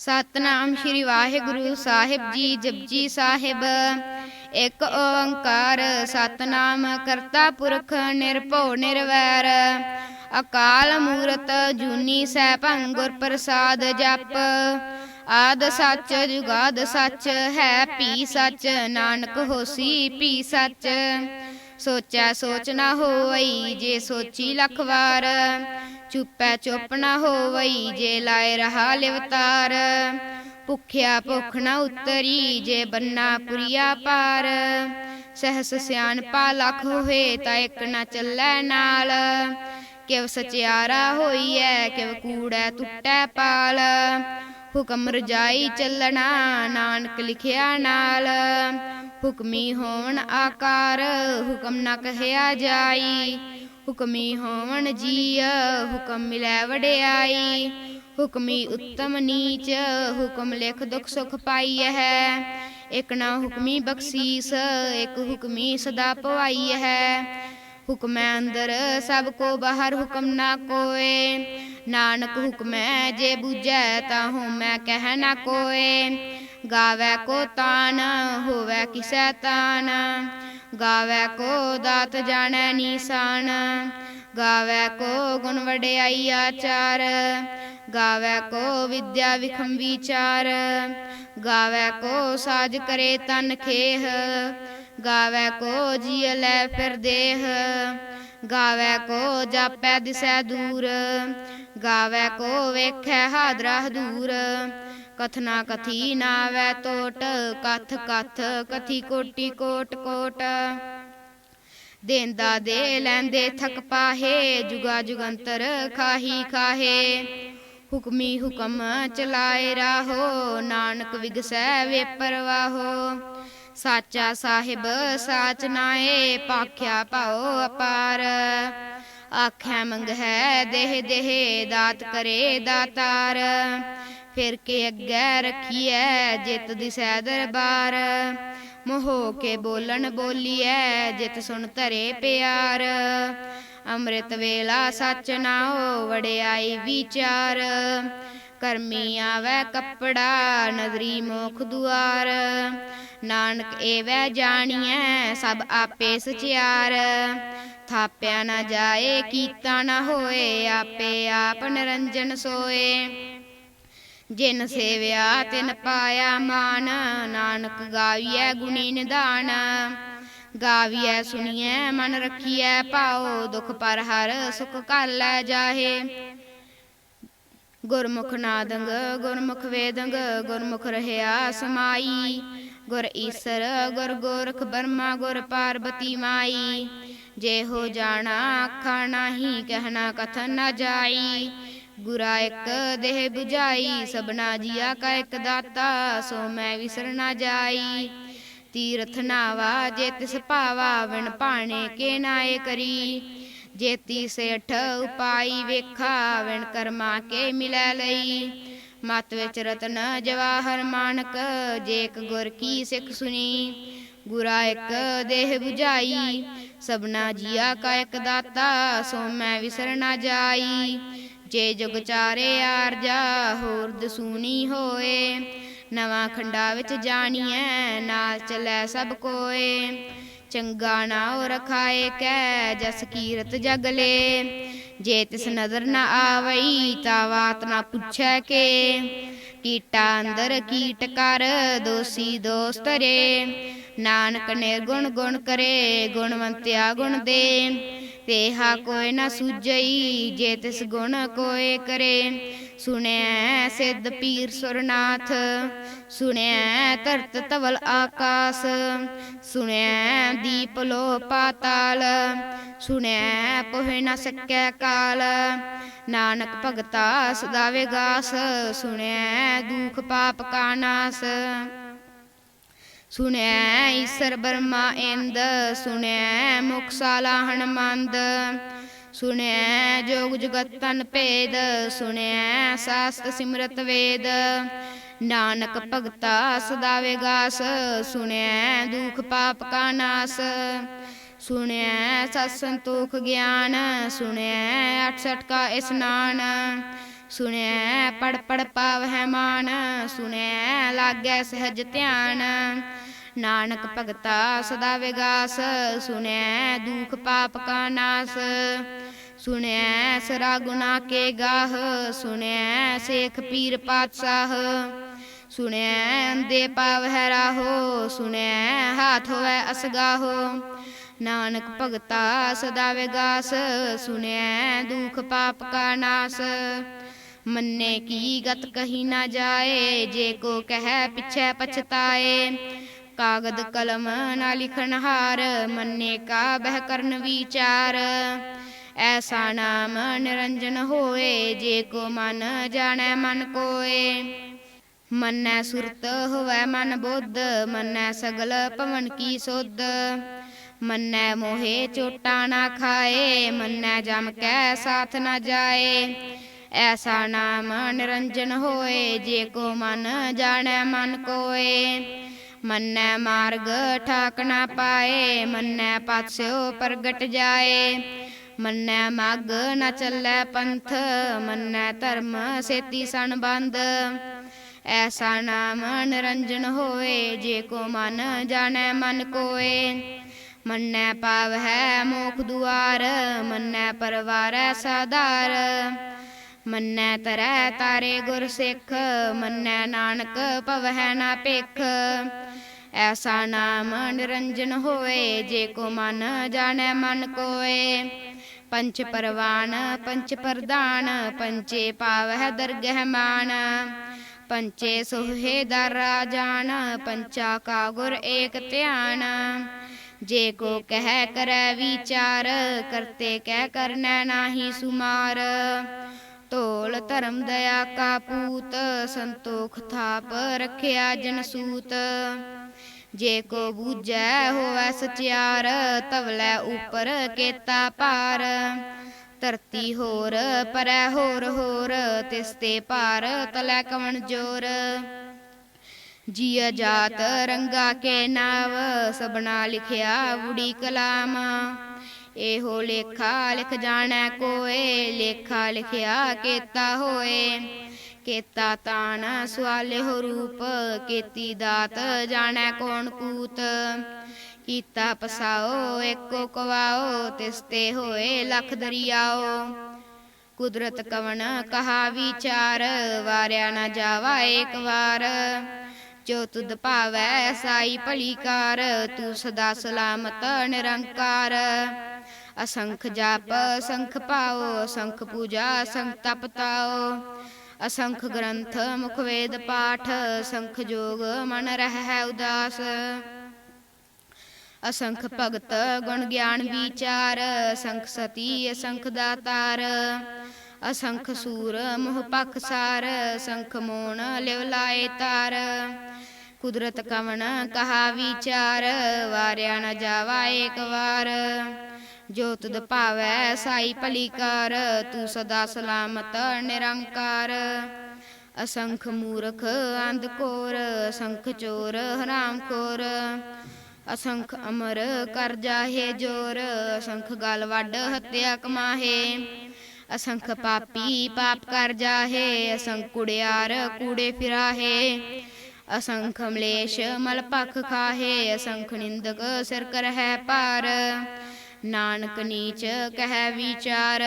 सतनाम श्री वाहिगुरु साहिब जी। जपजी साहिब। एक ओंकार सतनाम करता पुरख निरभउ निरवैर। अकाल मूरत जूनी सैभं गुर प्रसाद जप। आद सच जुगाद सच है पी सच। नानक होसी पी सच। सोचै सोच न होवई जे सोची लख वार। चुपै चुप न होवई जे लाए रहा लिवतार। भुख्या भुख न उतरी जे बन्ना पुरिया पार। सहस सियाणपा लख होए ता एक न चलै नाल। किव सचियारा होईऐ किव कूड़ै टुटै पाल। हुकम रजाई चलना नानक लिखिया नाल। हुक्मी होवन आकार हुकम न कहया जाई। हुक्मी होवन जीय हुकम मिलै वडियाई। हुक्मी उत्तम नीच हुक्म लिख दुख सुख पाई है। एक न हुक्मी बख्शीस एक हुक्मी सदा पवाई है। हुक्मै अंदर सब को बाहर हुक्म ना कोय। नानक हुक्मै जे बूझै ताहू मैं कह न कोय। गावै को तान होवै किसै तान। गावै को दात जानै नीसान। गावै को गुण वडियाई आचार। गावै को विद्या विखम विचार। गावै को साज करे तन खेह। गावै को जिय लै फिर देह। गावै को जापै दिसै दूर। गावै को वेखै हादरा हदूर। कथना कथी नावै तोट कथ कथ कथी कोटि कोट कोट। देंदा दे लैंदे थक पाहे जुगा जुगंतर खाही खाहे। हुक्मी हुक्म चलाए राहो नानक विगसै वे परवाहो। साचा साहिब साच नाए भाख्या भाओ अपार। आखै मंगै देह देह दात करे दातार। फिर के अग्गै रखिए जित दिसै दरबार। मोहो के बोलन बोलिए जित सुन धरे प्यार। अमृत वेला सच नाओ वडियाई विचार। करमी आवै कपड़ा नजरी मोख दुआर। नानक एवै जानिए सब आपे सचियार। थाप्या न जाए कीता न होए आपे आप निरंजन सोए। जिन सेव्या तिन पाया मान नानक गावियै गुणी निधान। गावियै सुनिए मन रखिए भाओ दुख पर हर सुख कर लै जाहे। गुरमुख नादंग गुरमुख वेदंग गुरमुख रहया समाई। गुर ईसर गुर गोरख बर्मा गुर पार्वती माई। जे हो जाना आखा नाही कहना कथन न जाई। गुरा एक देह बुझाई सबना जिया का एक दाता। सो मैं विसर न जाई। तीरथ नावा जे तिस पावा विण भाणे के नाए करी। जेती सेठ उपाई वेखा विण कर्मा के मिलै लई। मत विच रतन जवाहर मानक जेक गुर की सिख सुनी। गुरा एक देह बुझाई सबना जिया का एक दाता। सो मैं विसर न जाई। जे जुग चारे आरजा होर दसूनी होए। नवा खंडा विच जानिए नाल चलै सब कोय। चंगा नाओ रखाए कै जस कीरत जग ले। जे तिस नजर न आवई ता बात न पुछै के। कीटा अंदर कीट कर दोषी दोष तरे। नानक निर्गुण गुण करे गुणवंत्या गुण दे। तेहा कोय न सूझई जे तिस गुण कोय करे। सुनैं सिद्ध पीर सुरनाथ सुनैं धरत धवल आकाश। सुनैं दीप लो पाताल सुनैं पोहे न सकै काल। नानक भगता सदा विगास सुनैं दुख पाप का नास। सुनैं ईसर ब्रह्मा इंद सुनैं मुखशाला हनुमंद। सुनैं जोग जुगत तन भेद सुनैं शास्त्र सिमरत वेद। नानक भगता सदा विगास सुनैं दुख पाप का नास। सुनैं सत संतोख ज्ञान सुनैं 68 का स्नान। ਸੁਣਿਐ ਪੜ ਪੜ ਪਾਵਹਿ ਮਾਨ, ਸੁਣਿਐ ਲਾਗੈ ਸਹਿਜ ਧਿਆਨ। ਨਾਨਕ ਭਗਤਾ ਸਦਾ ਵਿਗਾਸ, ਸੁਣਿਐ ਦੁਖ ਪਾਪ ਕਾ ਨਾਸ। ਸੁਣਿਐ ਸਰਾ ਗੁਨਾ ਕੇ ਗਾਹ, ਸੁਣਿਐ ਸੇਖ ਪੀਰ ਪਾਤਸ਼ਾਹ। ਸੁਣਿਐ ਅੰਧੇ ਪਾਵਹਿ ਰਾਹੋ, ਸੁਣਿਐ ਹਾਥ ਹੋਵੈ ਅਸਗਾਹੋ। ਨਾਨਕ ਭਗਤਾ ਸਦਾ ਵਿਗਾਸ, ਸੁਣਿਐ ਦੁਖ ਪਾਪ ਕਾ ਨਾਸ। ਮੰਨੇ ਕੀ ਗਤ ਕਹੀ ਨਾ ਜਾਏ, ਜੇ ਕੋ ਕਹਿ ਪਿਛੈ ਪਛਤਾਏ। ਕਾਗਦ ਕਲਮ ਨਾ ਲਿਖਣ ਹਾਰ, ਮੰਨੇ ਕਾ ਬਹਿ ਕਰਨ ਵਿਚਾਰ। ਐਸਾ ਨਾਮ ਨਿਰੰਜਨ ਹੋਏ, ਜੇ ਕੋ ਮਨ ਜਾਣੈ ਮਨ ਕੋਏ। ਮੰਨੈ ਸੁਰਤ ਹੋਵੈ ਮਨ ਬੁੱਧ, ਮੰਨੈ ਸਗਲ ਭਵਨ ਕੀ ਸੁਧ। ਮੰਨੈ ਮੋਹੇ ਚੋਟਾ ਨਾ ਖਾਏ, ਮੰਨੈ ਜਮ ਕੈ ਸਾਥ ਨਾ ਜਾਏ। ਐਸਾ ਨਾਮ ਨਿਰੰਜਨ ਹੋਏ, ਜੇ ਕੋ ਮਨ ਜਾਣੈ ਮਨ ਕੋਏ। ਮੰਨੈ ਮਾਰਗ ਠਾਕ ਨਾ ਪਾਏ, ਮੰਨੈ ਪਾਛਿਓ ਪ੍ਰਗਟ ਜਾਏ। ਮੰਨੈ ਮਗ ਨ ਚੱਲੈ ਪੰਥ, ਮੰਨੈ ਧਰਮ ਸੇਤੀ ਸੰਬੰਧ। ਐਸਾ ਨਾਮ ਨਿਰੰਜਨ ਹੋਏ, ਜੇ ਕੋ ਮਨ ਜਾਣੈ ਮਨ ਕੋਏ। ਮੰਨੈ ਪਾਵਹਿ ਮੋਖ ਦੁਆਰ, ਮੰਨੈ ਪਰਵਾਰੈ ਸਾਧਾਰ। ਮੰਨੈ ਤਰੈ ਤਾਰੇ ਗੁਰ ਸਿੱਖ, ਮੰਨੈ ਨਾਨਕ ਭਵਹਿ ਨਾ ਭਿਖ। ਐਸਾ ਨਾਮ ਨਿਰੰਜਨ ਹੋਏ, ਜੇ ਕੋ ਮਨ ਜਾਣੈ ਮਨ ਕੋਏ। ਪੰਚ ਪਰਵਾਨ ਪੰਚ ਪ੍ਰਧਾਨ, ਪੰਚੇ ਪਾਵਹਿ ਦਰਗਹਿ ਮਾਨ। ਪੰਚੇ ਸੋਹੇ ਦਰ ਰਾਜਾਨ, ਪੰਚਾ ਕਾ ਗੁਰ ਏਕ ਧਿਆਨ। ਜੇ ਕੋ ਕਹਿ ਕਰੈ ਵਿਚਾਰ, ਕਰਤੇ ਕਹਿ ਕਰਨੈ ਨਾਹੀ ਸੁਮਾਰ। ਧੋਲ ਧਰਮ ਦਇਆ ਕਾ ਪੂਤ, ਸੰਤੋਖ ਥਾਪ ਰਖਿਆ ਜਨ ਸੂਤ। ਜੇ ਕੋ ਬੂਝੈ ਹੋਵੈ ਸਚਿਆਰ, ਧਵਲੈ ਉਪਰ ਕੇਤਾ ਭਾਰ। ਧਰਤੀ ਹੋਰ ਪਰੈ ਹੋਰ ਹੋਰ, ਤਿਸ ਤੇ ਭਾਰ ਤਲੈ ਕਵਣ ਜੋਰ। ਜੀਅ ਜਾਤ ਰੰਗਾ ਕੇ ਨਾਵ, ਸਭਨਾ ਲਿਖਿਆ ਬੁੜੀ ਕਲਾਮ। ਇਹੋ ਲੇਖਾ ਲਿਖ ਜਾਣੈ ਕੋਏ, ਲੇਖਾ ਲਿਖਿਆ ਕੇਤਾ ਹੋਏ। ਕੇਤਾ ਤਾਣ ਸੁਆਲਿਓ ਰੂਪ, ਕੀਤੀ ਦਾਤ ਜਾਣੈ ਕੌਣ ਕੂਤ। ਕੀਤਾ ਪਸਾਓ ਏਕੋ ਕਵਾਓ, ਤਿਸ ਤੇ ਹੋਏ ਲਖ ਦਰਿਆਓ। ਕੁਦਰਤ ਕਵਣ ਕਹਾ ਵਿਚਾਰ, ਵਾਰਿਆ ਨਾ ਜਾਵਾ ਏਕ ਵਾਰ। ਜੋ ਤੁਧ ਭਾਵੈ ਸਾਈ ਭਲੀ ਕਾਰ, ਤੂੰ ਸਦਾ ਸਲਾਮਤ ਨਿਰੰਕਾਰ। ਅਸੰਖ ਜਾਪ ਸੰਖ ਪਾਓ, ਅਸੰਖ ਪੂਜਾ ਸੰਖ ਤਪ ਤਾਓ। ਅਸੰਖ ਗ੍ਰੰਥ ਮੁਖ ਵੇਦ ਪਾਠ, ਅਸੰਖ ਜੋਗ ਮਨ ਰਹਿ ਉਦਾਸ। ਅਸੰਖ ਭਗਤ ਗੁਣ ਗਿਆਨ ਵਿਚਾਰ, ਅਸੰਖ ਸਤੀ ਅਸੰਖ ਦਾਤਾਰ। ਅਸੰਖ ਸੂਰ ਮੋਹ ਪਖਸਾਰ, ਅਸੰਖ ਮੋਣ ਲਿਵ ਲਾਏ ਤਾਰ। ਕੁਦਰਤ ਕਵਣ ਕਹਾ ਵਿਚਾਰ, ਵਾਰਿਆ ਨ ਜਾਵਾ ਏਕ ਵਾਰ। ਜੋ ਤੁਧ ਭਾਵੈ ਸਾਈ ਭਲੀ ਕਾਰ, ਤੂੰ ਸਦਾ ਸਲਾਮਤ ਨਿਰੰਕਾਰ। ਅਸੰਖ ਮੂਰਖ ਅੰਧ ਘੋਰ, ਅਸੰਖ ਚੋਰ ਹਰਾਮ ਖੋਰ। ਅਸੰਖ ਅਮਰ ਕਰ ਜਾਹੇ ਜੋਰ, ਅਸੰਖ ਗਲ ਵੱਡ ਹੱਤਿਆ ਕਮਾਹੇ। ਅਸੰਖ ਪਾਪੀ ਪਾਪ ਕਰ ਜਾਹੇ, ਅਸੰਖ ਕੁੜਿਆਰ ਕੂੜੇ ਫਿਰਾਹੇ। ਅਸੰਖ ਮਲੇਸ਼ ਮਲ ਭਖ ਖਾਹੇ, ਅਸੰਖ ਨਿੰਦਕ ਸਿਰ ਕਰਹਿ ਭਾਰ। ਨਾਨਕ ਨੀਚ ਕਹਿ ਵਿਚਾਰ,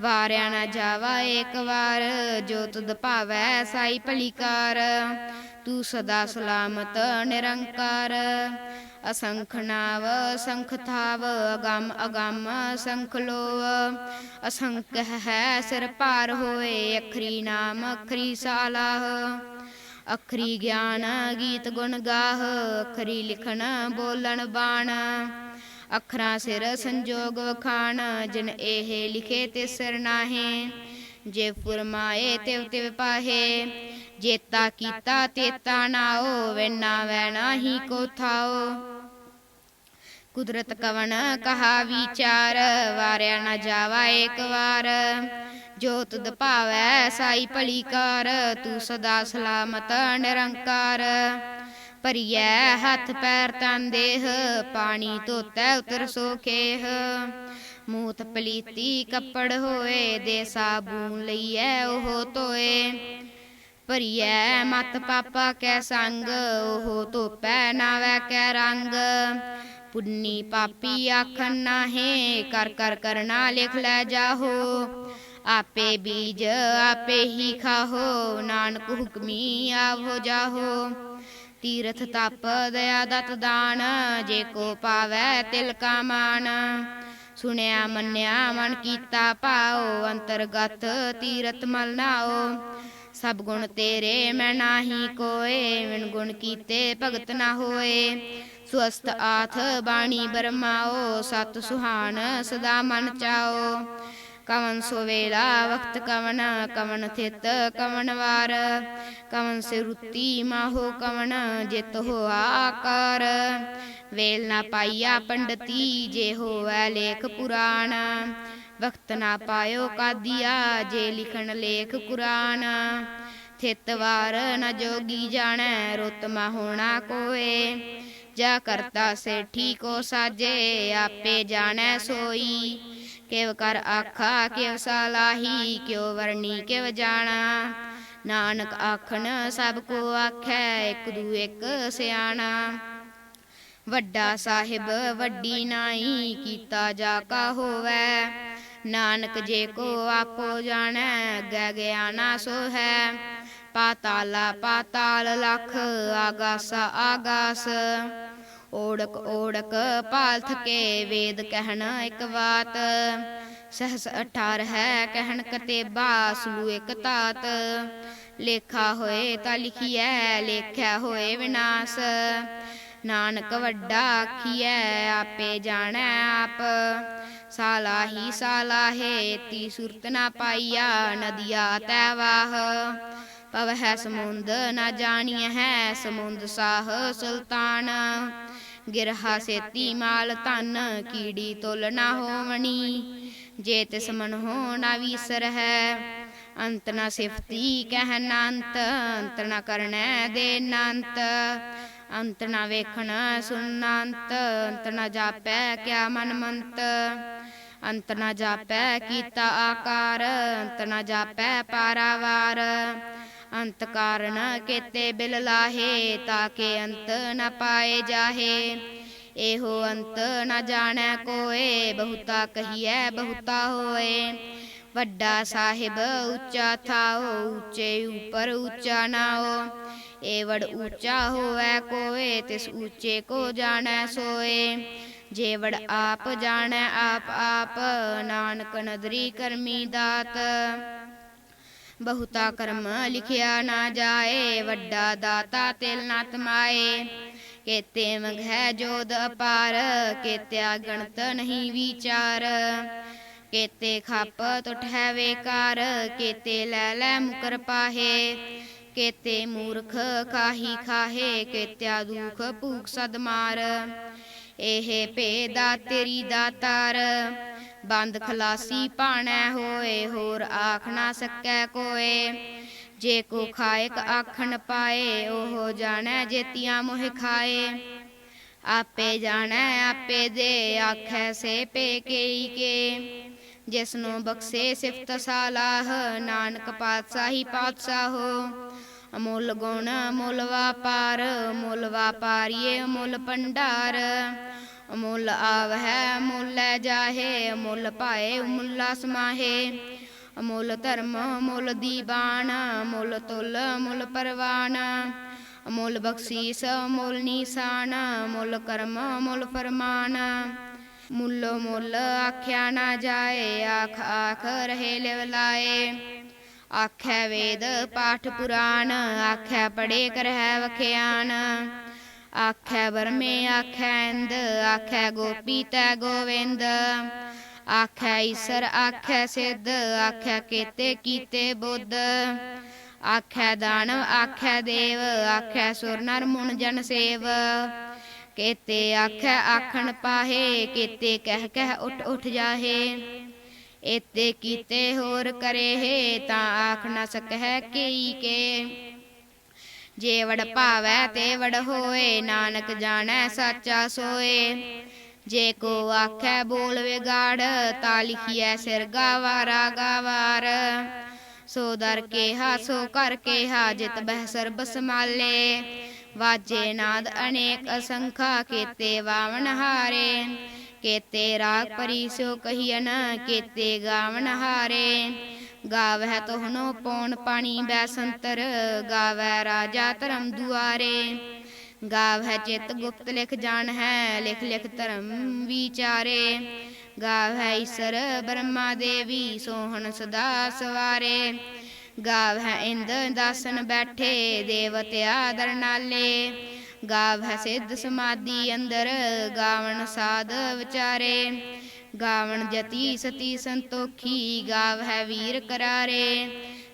ਵਾਰਿਆ ਨਾ ਜਾਵਾ ਏਕ ਵਾਰ। ਜੋ ਤੁਧ ਭਾਵੈ ਸਾਈ ਭਲੀ ਕਾਰ, ਤੂੰ ਸਦਾ ਸਲਾਮਤ ਨਿਰੰਕਾਰ। ਅਸੰਖ ਨਾਵ ਅਸੰਖ ਥਾਵ, ਅਗੰਮ ਅਗੰਮ ਅਸੰਖ ਲੋਵ। ਅਸੰਖ ਹੈ ਸਿਰ ਭਾਰ ਹੋਏ, ਅਖਰੀ ਨਾਮ ਅਖਰੀ ਸਾਲਾਹ। ਅਖਰੀ ਗਿਆਨ ਗੀਤ ਗੁਣ ਗਾਹ, ਅਖਰੀ ਲਿਖਣ ਬੋਲਣ ਬਾਣ। ਅੱਖਰਾਂ ਸਿਰ ਸੰਜੋਗ ਵਖਾਣ, ਜਿਨ ਇਹ ਲਿਖੇ ਤੇ ਸਿਰ ਨਾਹੇ। ਜੇ ਫੁਰਮਾਏ ਤਿਵ ਤਿਵ ਪਾਹੇ, ਜੇਤਾ ਕੀਤਾ ਤੇਤਾ ਨਾਓ। ਵੈਨਾ ਵੈ ਨਾਹੀ ਕੋ ਥਾਓ। ਕੁਦਰਤ ਕਵਣ ਕਹਾ ਵਿਚਾਰ, ਵਾਰਿਆ ਨਾ ਜਾਵਾ ਏਕ ਵਾਰ। ਜੋ ਤੁਧ ਭਾਵੈ ਸਾਈ ਭਲੀ ਕਾਰ, ਤੂੰ ਸਦਾ ਸਲਾਮਤ ਨਿਰੰਕਾਰ। ਭਰੀਐ ਹੱਥ ਪੈਰ ਤਨ ਦੇਹ, ਪਾਣੀ ਧੋਤੈ ਉਤਰ ਸੋ ਖੇਹ। मूत पलीती कपड़ होए, दे साबून लईए ओह धोए। भरीए मत पापा कै संग, ओह धोपै नावै कै रंग। पुन्नी पापी आखन नाहे, कर कर करना लिख लै जाहो। आपे बीज आपे ही खाहो, नानक हुक्मी आवो जाहो। तीरथ तप दया दत दान, जे को पावै तिल का मान। सुनिया मन्या मन कीता पाओ, अंतरगत तीरथ मल नाओ। सब गुण तेरे मैं नाही कोय, विन गुण कीते भगत ना होए। स्वस्थ आथ बाणी बरमाओ, सत सुहान सदा मन चाओ। कवन सोवेला वक्त कवन, कवन थित कवन वार। कवन से रुत्ती माहो कवन, जित हो आकार। वेल ना पाइया पंडती, जे होवै लेख पुराण। वक्त ना पायो कादिया, जे लिखन लेख कुरान। थित वार न जोगी जानै, रुत मा होना कोय। जा करता सेठी को साजे, आपे जानै सोई। केव कर आखा केव सालाही, क्यों वरनी केव जाना। नानक आखन सब को आखै, एक दू एक सियाना। वड्डा साहिब वड्डी नाई, कीता जाका होवै। नानक जे को आपो जानै, गै ज्ञाना सो है। पाताला पाताल लख, आगासा आगास। ओढ़क ओढ़क पालथ के, वेद कहन एक बात। सहस 18 कहन कतेबा, सुलू एक तात। लेखा होए ता लिखिए, लेख्या होए विनाश। नानक वड्डा आखिए, आपे जानै आप। सालाही सालाहे, ती सुरत ना पाइया, नदिया तै वाह। पवै समुंद ना जानिय है, समुंद साह सुल्तान। गिरहा सेती माल धन, कीड़ी तुल ना होवनी। जे तिस मन हो ना वीसर है, अंत ना सिफती कहन अंत। अंत ना करनै दे नंत, अंत ना वेखन सुन अंत। अंत ना जापै क्या मन मंत, अंत ना जापै कीता आकार। अंत ना जापै पारावार। अंत कारण केते बिल लाहे, ताके अंत न पाए जाहे। एहो अंत न जानै कोय, बहुता कहिए बहुता होए। वड्डा साहिब ऊंचा थाओ, ऊंचे ऊपर ऊंचा नाओ। एवड़ ऊंचा होवै कोय, तिस ऊंचे को जानै सोए। जेवड़ आप जानै आप आप, नानक नदरी करमी दात। बहुता कर्म लिखिया ना जाए, वड्डा दाता तिल ना तमाए। केते मंगै जोध अपार, केत्या गणत नहीं विचार। केते खप तुठै बेकार, केते लै लै मुकर पाहे। केते मूर्ख खाही खाहे, केत्या दुख भूख सद मार। एहे भेदा तेरी दातार, बंद खलासी भाणै होए। होर आख ना सकै कोय, जे को खायक आखन पाए। ओह जानै जेतिया मोह खाए। आपे जानै आपे दे, आखै से पे केई के। जिसनो बख्शे सिफत सालाह, नानक पातशाही पातशाहो। अमुल गुण अमुल वापार, मुल वापारिये अमुल भंडार। अमुल आवै अमुल लै जाहे, अमुल पाए अमुला समाहे। अमुल धर्म अमुल दीवान, अमुल तुल अमुल परवान। अमुल बख्शीस अमुल निशान, अमुल कर्म अमुल फरमान। मुल्लो मुल आख्या ना जाए, आख आख रहे लिव लाए। आखै वेद पाठ पुराण, आखै पढ़े करहै वख्यान। आखै बरमे आखै इंद, आखै गोपी तै गोविंद। आखै ईसर आखै सिद्ध, आखै केते कीते बुद्ध। आखै दानव आखै देव, आखै सुर नर मुन जन सेव। केते आखै आखन पाहे, केते कह कह उठ उठ जाहे। एते कीते होर करे हे, तां आख न सकै केई के। जेवड़ भावै तेवड़ होए, नानक जानै साचा सोए। जे को आखै बोल विगाड़, ता लिखिए सिर गावारा गावार। सो दर केहा सो कर केहा, जित बह सर्ब समाले। वाजे नाद अनेक असंखा, केते वावन हारे। केते राग परी सो कहियन, केते गावन हारे। गावह तोहनो पौन पानी बैसंतर, गावै राजा धर्म दुआरे। गावह चित गुप्त लिख जान है, लिख लिख धर्म विचारे। गावह ईश्वर ब्रह्मा देवी, सोहन सदा सवारे। गावह इंद्र दासन बैठे, देवत्या दर नाले। गावह सिद्ध समाधि अंदर, गावन साध विचारे। गावन जति सती संतोखी, गावह वीर करारे।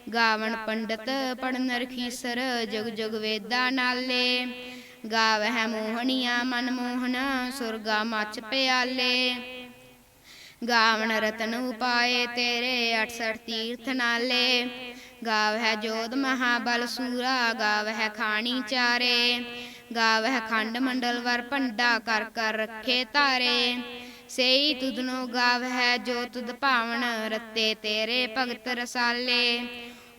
गावन पंडित पढ़न रखीसर, जुग जुग वेदा नाले। गावह मोहनिया मनमोहन, सुरगा मच प्याले। गावन रतन उपाय तेरे, 68 तीर्थ नाले। गावह जोध महाबल सूरा, गावह खानी चारे। गावह खंड मंडल वर पंडा, कर कर रखे तारे। सेई तुदनो गावह जो तुद पावन, रत्ते तेरे भगत रसाले।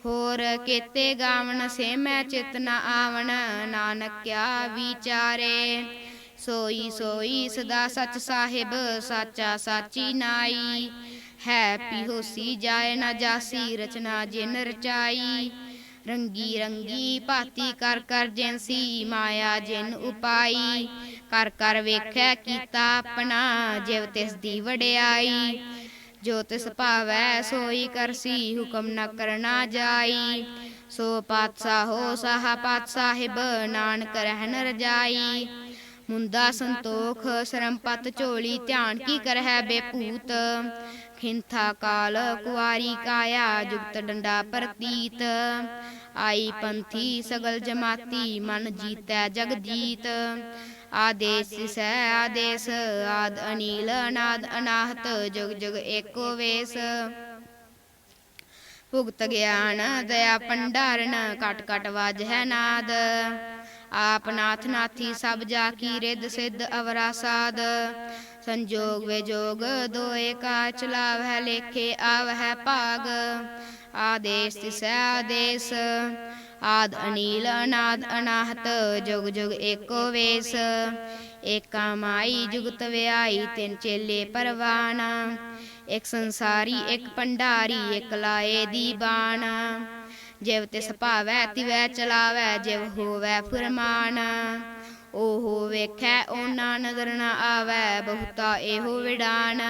होर केते गावन से मैं चित न आवन, नानक क्या विचारे। सोई सोई सदा सच साहिब, साचा साची नाई। है पिहोसी जाए न जासी, रचना जिन रचाई। रंगी रंगी भाती कर कर जैसी, माया जिन उपाई। कर कर वेखै कीता अपना, जिव तिस दी वड्याई। जो तिस भावै सोई करसी, हुक्म न करना जाई। सो पातशाहो साहा पात साहिब, नानक रहन रजाई। मुंदा संतोख सरमपत झोली, ध्यान की करहै बेपूत। खिंथा काल कुआरी काया, जुगत डंडा प्रतीत। आई पंथी सगल जमाती, मन जीतै जग जीत। आदेश सै आदेश, आद अनील अनाद अनाहत, जुग जुग एको वेश। भुगत ज्ञान दया भंडारण, कट कट वाजह नाद। आप नाथ नाथी सब जाकी, रिद सिद्ध अवरा साध। संजोग विजोग दोए का, चलावह लेखे आवह भाग। आदेश तिसै आदेश, आद अनील अनाद अनाहत, जुग जुग एको वेश। एका माई जुगत व्याई, तिन चेले परवान। एक संसारी एक भंडारी, एक लाए दीवान। जिव तिस भावै तिवै चलावै, जिव होवै फुरमान। ओहो वेखै ओना नजर न आवै, बहुता एहो विडान।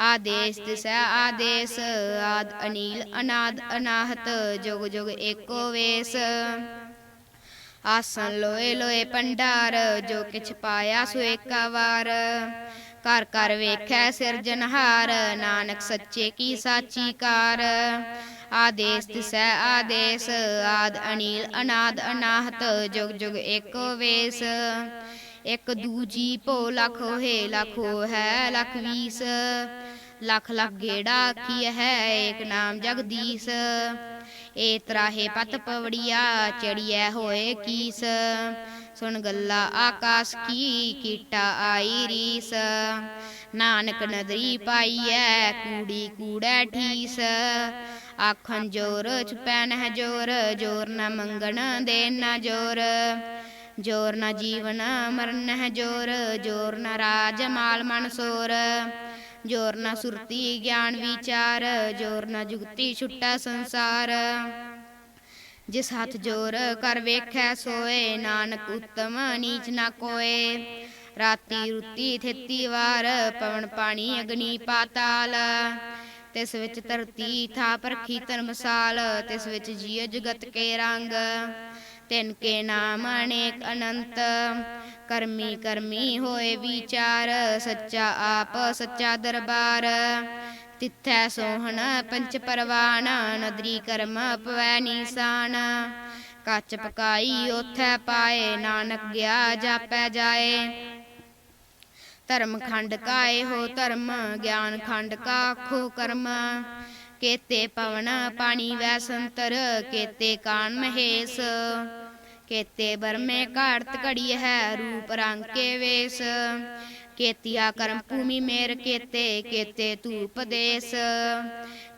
आदेश तिसै आदेश, आद अनील अनाद अनाहत, जुग जुग एको वेश। आसन लोए लोए भंडार, जो किछ पाया सो एका वार। कर कर वेखै सिरजनहार, नानक सच्चे की साची कार। आदेश तिसै आदेश, आद अनील अनाद अनाहत, जुग जुग एको वेश। एक दूजी भो लख होए, लख है लख 20। लख लख गेड़ा आखिय है, एक नाम जगदीश। ए त्राहे पत पवड़िया, चढ़िया होए कीस। सुन गल्ला आकाश की, कीटा आई रीस। नानक नदरी पाईऐ, कूड़ी कूड़ै ठीस। आखन जोर छुपै नह जोर, जोर न मंगन देन न जोर। जोर न जीवन मरन है जोर, जोर न राज माल मन सोर। जोर न सुरती ज्ञान विचार, जोर न जुगती छुट्टा संसार। जिस हाथ जोर कर वेखै सोए, नानक उत्तम नीच न कोए। राती रुती थेती वार, पवन पानी अग्नि पाताल। तिस विच धरती थाप रखी धर्मसाल, तिस विच जिय जगत के रंग। तिनके नाम अनेक अनंत, करमी करमी होए विचार। सच्चा आप सच्चा दरबार, तिथै सोहन पंच परवान। नदरी कर्म पवै निशान, कच पकाई ओथै पाए। नानक गया जापै जाए, धर्म खंड काए हो धर्म, ज्ञान खंड का आखो कर्म। केते पवन पानी वै संतर, केते कान महेश। केते बरमे घाड़त घड़ी है, रूप रंग के वेश। केतिया कर्म भूमि मेर केते केते धूप देश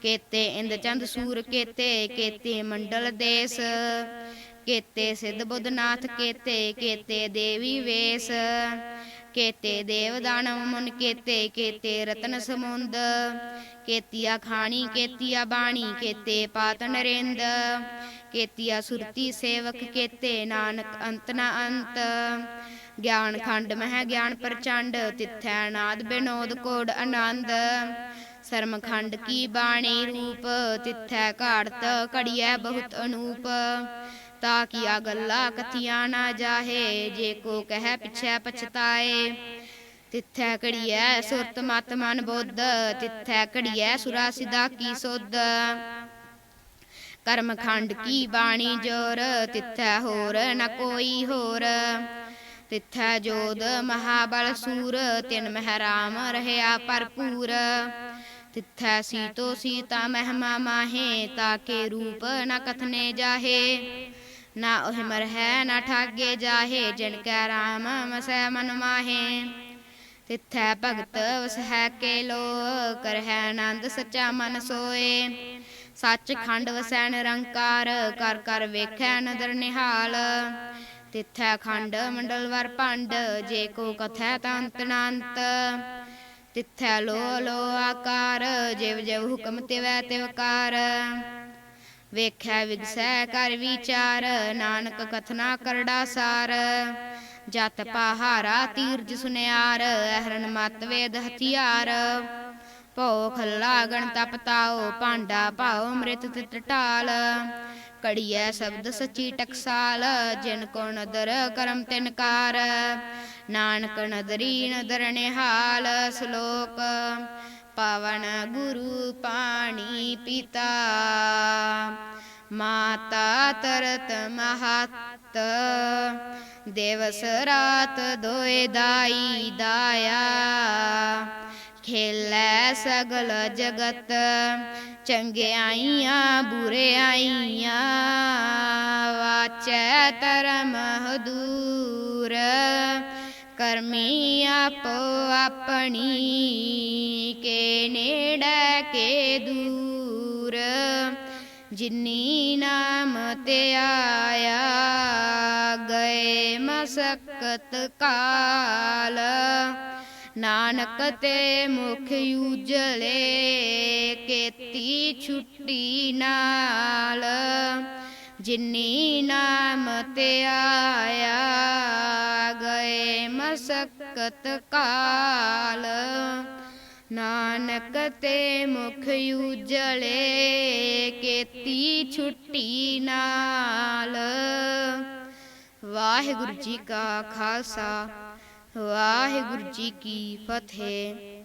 केते इंद चंद सूर केते केते मंडल देश केते सिद्ध बुद्धनाथ केते केते देवी वेश केते देव दानव मुन केते केते रतन समुंद केतिया खानी केतिया बाणी केते पात नरेंद केतिया सुरती सेवक केते नानक अंत न अंत ज्ञान खंड मह ज्ञान प्रचंड तिथै नाद बिनोद कोड आनंद शर्म खंड की बाणी रूप तिथै घाड़त घड़िया बहुत अनूप ताकिया गल्ला कथिया ना जाहे जे को कह पिछै पछताए तिथै घड़िया सुरत मत मन बुद्ध तिथै घड़िया सुरा सिदा की सुध कर्म खंड की बाणी जोर तिथै होर न कोई होर तिथै जोध महाबल सूर तिन मह राम रहया भरपूर तिथै सीतो सीता महिमा माहे ताके रूप न कथने जाहे ना ओह मरहै न ठागे जाहे जिनकै राम मसै मन माहे तिथै भगत वसहै के लो करहै आनंद सच्चा मन सोए सच खंड वसै निरंकार कर कर वेखै नदर निहाल तिथै खंड मंडल वर भंड जे को कथै तंत नांत तिथै लो लो आकार जिव जिव हुक्म तिवै तिवकार वेखै विगसै कर विचार नानक कथना करड़ा सार जत पहारा तीरज सुनियार अहरन मत वेद हथियार भौ खल्ला गण तप ताओ भांडा भाओ मृत तित टाल कड़िया शब्द सची टकसाल जिन को नदर करम तिनकार नानक नदरी नदर निहाल श्लोक पावन गुरु पाणी पिता माता तरत महत दिवस रात दोए दाई दाया खेलै सगल जगत चंगियाइयां बुरियाइयां वाचै धर्म हदूर करमी आपो अपनी के नेड़े के दूर जिन्नी नाम ते आया गए मसक्कत काल नानक ते मुख उजले केती छुट्टी नाल जिन्नी नाम ते आया गए मसक्कत काल नानक ते मुख उजले केती छुट्टी नाल। वाहिगुरु जी का खालसा वाहिगुरु जी की फतेह।